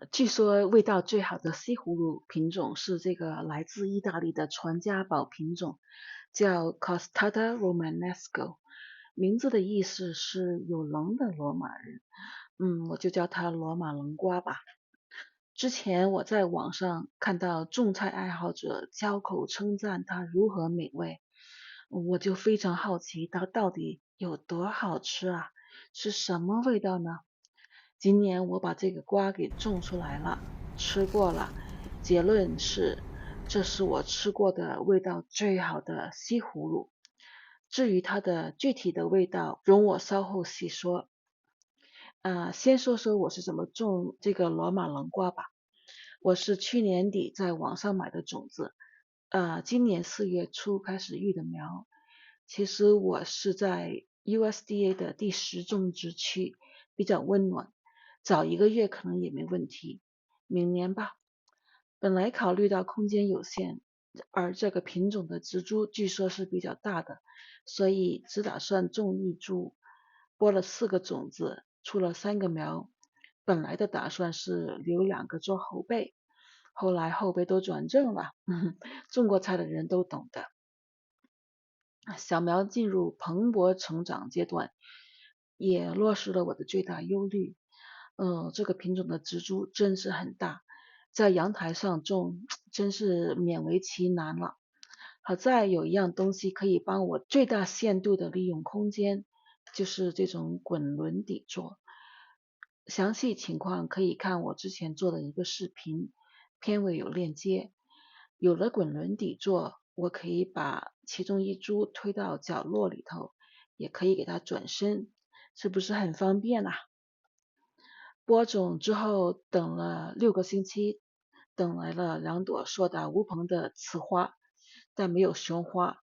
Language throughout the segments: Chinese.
据说味道最好的西葫芦品种是这个来自意大利的传家宝品种，叫 Costata Romanesco，名字的意思是有棱的罗马人。我就叫它罗马棱瓜吧。之前我在网上看到种菜爱好者交口称赞它如何美味，我就非常好奇它到底有多好吃啊？是什么味道呢？今年我把这个瓜给种出来了，吃过了，结论是这是我吃过的味道最好的西葫芦。至于它的具体的味道，容我稍后细说。先说说我是怎么种这个罗马棱瓜吧。我是去年底在网上买的种子，今年4月初开始育的苗。其实我是在 USDA 的第10种植区，比较温暖，早1个月可能也没问题。明年吧。本来考虑到空间有限，而这个品种的植株据说是比较大的，所以只打算种一株，播了4个种子，出了3个苗。本来的打算是留2个做后备，后来后备都转正了，种过菜的人都懂的。小苗进入蓬勃成长阶段，也落实了我的最大忧虑。这个品种的植株真是很大，在阳台上种真是勉为其难了。好在有一样东西可以帮我最大限度的利用空间，就是这种滚轮底座。详细情况可以看我之前做的一个视频，片尾有链接。有了滚轮底座，我可以把其中一株推到角落里头，也可以给它转身，是不是很方便啊？播种之后等了6个星期，等来了2朵硕大无朋的雌花，但没有雄花。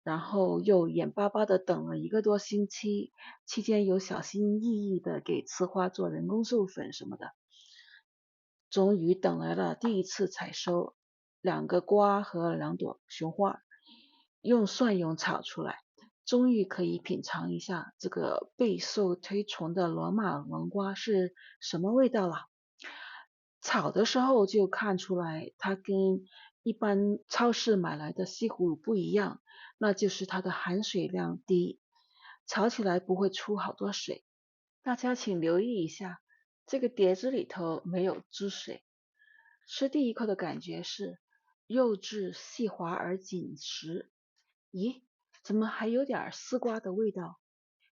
然后又眼巴巴的等了1个多星期，期间有小心翼翼的给雌花做人工授粉什么的。终于等来了第一次采收，2个瓜和2朵雄花，用蒜蓉炒出来，终于可以品尝一下这个备受推崇的罗马棱瓜是什么味道了。炒的时候就看出来它跟一般超市买来的西葫芦不一样，那就是它的含水量低，炒起来不会出好多水。大家请留意一下，这个碟子里头没有汁水。吃第一口的感觉是肉质细滑而紧实。咦，怎么还有点丝瓜的味道？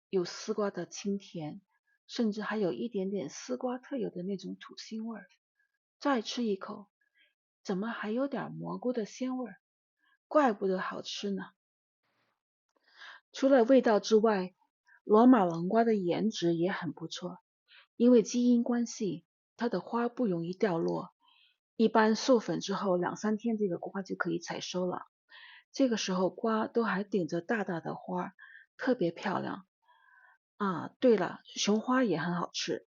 有丝瓜的清甜，甚至还有一点点丝瓜特有的那种土腥味儿。再吃一口，怎么还有点蘑菇的鲜味儿？怪不得好吃呢。除了味道之外，罗马棱瓜的颜值也很不错。因为基因关系，它的花不容易掉落。一般授粉之后2、3天，这个瓜就可以采收了。这个时候瓜都还顶着大大的花，特别漂亮。对了，雄花也很好吃。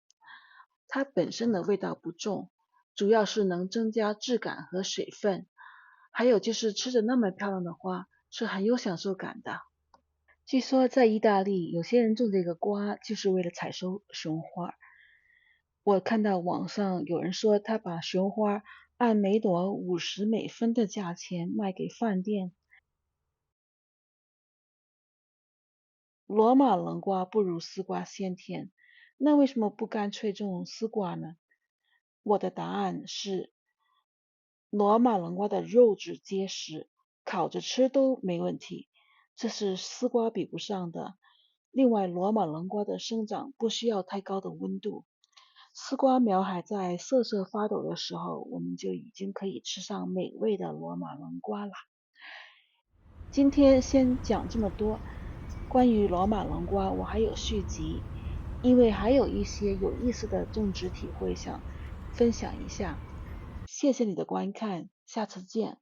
它本身的味道不重，主要是能增加质感和水分。还有就是吃着那么漂亮的花，是很有享受感的。据说在意大利，有些人种这个瓜就是为了采收雄花。我看到网上有人说，他把雄花按每朵50美分的价钱卖给饭店。罗马棱瓜不如丝瓜鲜甜，那为什么不干脆种丝瓜呢？我的答案是，罗马棱瓜的肉质结实，烤着吃都没问题，这是丝瓜比不上的。另外，罗马棱瓜的生长不需要太高的温度，丝瓜苗还在瑟瑟发抖的时候，我们就已经可以吃上美味的罗马棱瓜了。今天先讲这么多，关于罗马棱瓜我还有续集，因为还有一些有意思的种植体会想分享一下。谢谢你的观看，下次见。